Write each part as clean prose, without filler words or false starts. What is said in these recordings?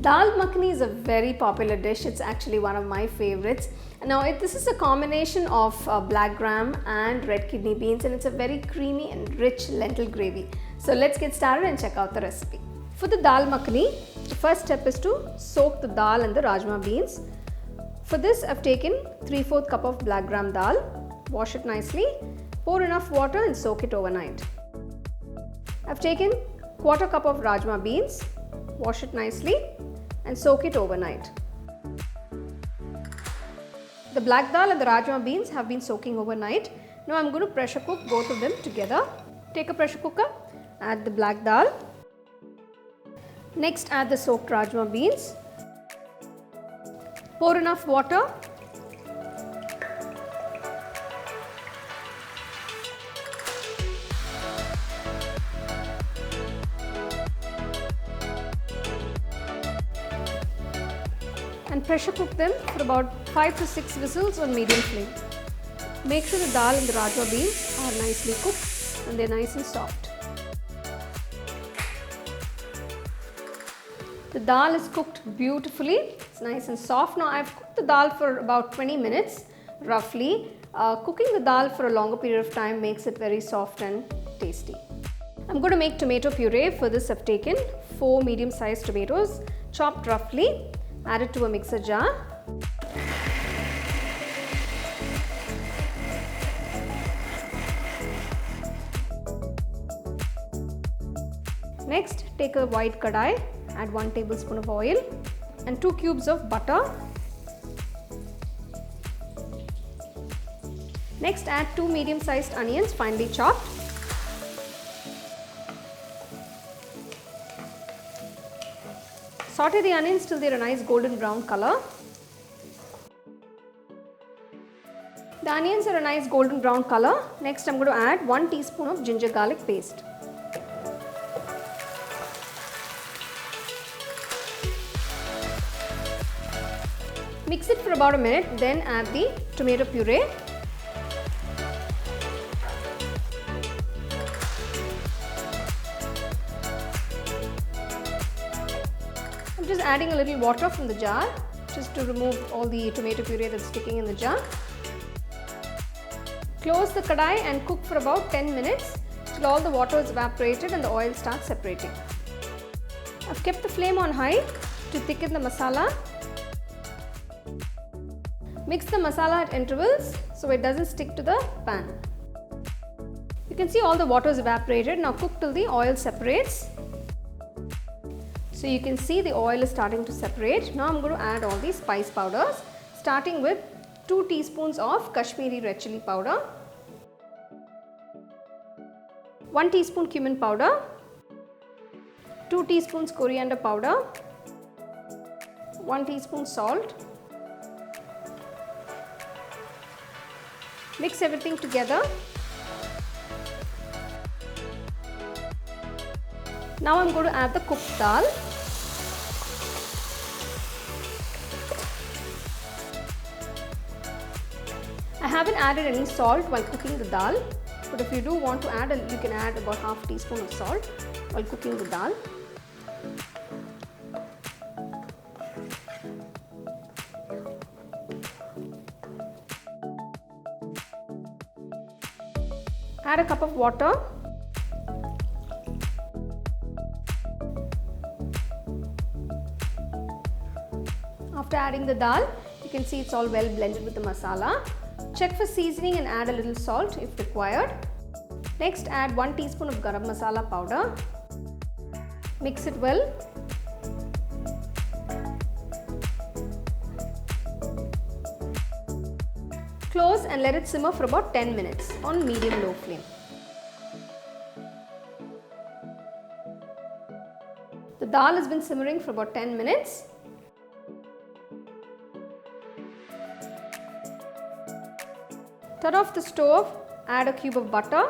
Dal Makhani is a very popular dish. It's actually one of my favorites. Now this is a combination of black gram and red kidney beans, and it's a very creamy and rich lentil gravy. So let's get started and check out the recipe. For the Dal Makhani, the first step is to soak the dal and the rajma beans. For this, I've taken 3/4 cup of black gram dal. Wash it nicely, pour enough water and soak it overnight. I've taken 1/4 cup of rajma beans. Wash it nicely and soak it overnight. The black dal and the rajma beans have been soaking overnight. Now I'm going to pressure cook both of them together. Take a pressure cooker, add the black dal. Next add the soaked rajma beans. Pour enough water. And pressure cook them for about 5 to 6 whistles on medium flame. Make sure the dal and the rajma beans are nicely cooked and they're nice and soft. The dal is cooked beautifully. It's nice and soft. Now I've cooked the dal for about 20 minutes roughly. Cooking the dal for a longer period of time makes it very soft and tasty. I'm going to make tomato puree. For this I've taken 4 medium-sized tomatoes, chopped roughly. Add it to a mixer jar. Next, take a white kadai, add 1 tablespoon of oil and 2 cubes of butter. Next, add 2 medium-sized onions finely chopped. Saute the onions till they're a nice golden brown color. The onions are a nice golden brown color. Next I'm going to add 1 teaspoon of ginger garlic paste. Mix it for about a minute, then add the tomato puree. I'm just adding a little water from the jar just to remove all the tomato puree that's sticking in the jar. Close the kadai and cook for about 10 minutes till all the water is evaporated and the oil starts separating. I've kept the flame on high to thicken the masala. Mix the masala at intervals so it doesn't stick to the pan. You can see all the water is evaporated. Now cook till the oil separates. So you can see the oil is starting to separate. Now I'm going to add all these spice powders, starting with 2 teaspoons of Kashmiri red chili powder, 1 teaspoon cumin powder, 2 teaspoons coriander powder, 1 teaspoon salt. Mix everything together. Now I'm going to add the cooked dal. I haven't added any salt while cooking the dal, but if you do want to add, you can add about half teaspoon of salt while cooking the dal. Add a cup of water. After adding the dal, you can see it's all well blended with the masala. Check for seasoning and add a little salt if required. Next, add 1 teaspoon of garam masala powder. Mix it well. Close and let it simmer for about 10 minutes on medium-low flame. The dal has been simmering for about 10 minutes. Turn off the stove, add a cube of butter.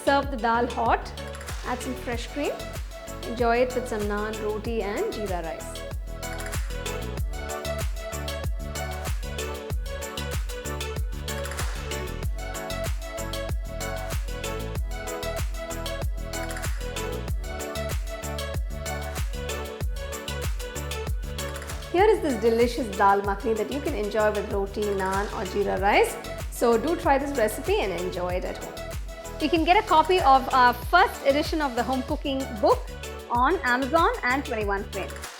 Serve the dal hot, add some fresh cream. Enjoy it with some naan, roti and jeera rice. Here is this delicious Dal Makhani that you can enjoy with roti, naan or jeera rice. So do try this recipe and enjoy it at home. You can get a copy of our first edition of the home cooking book on Amazon and 21 Frame.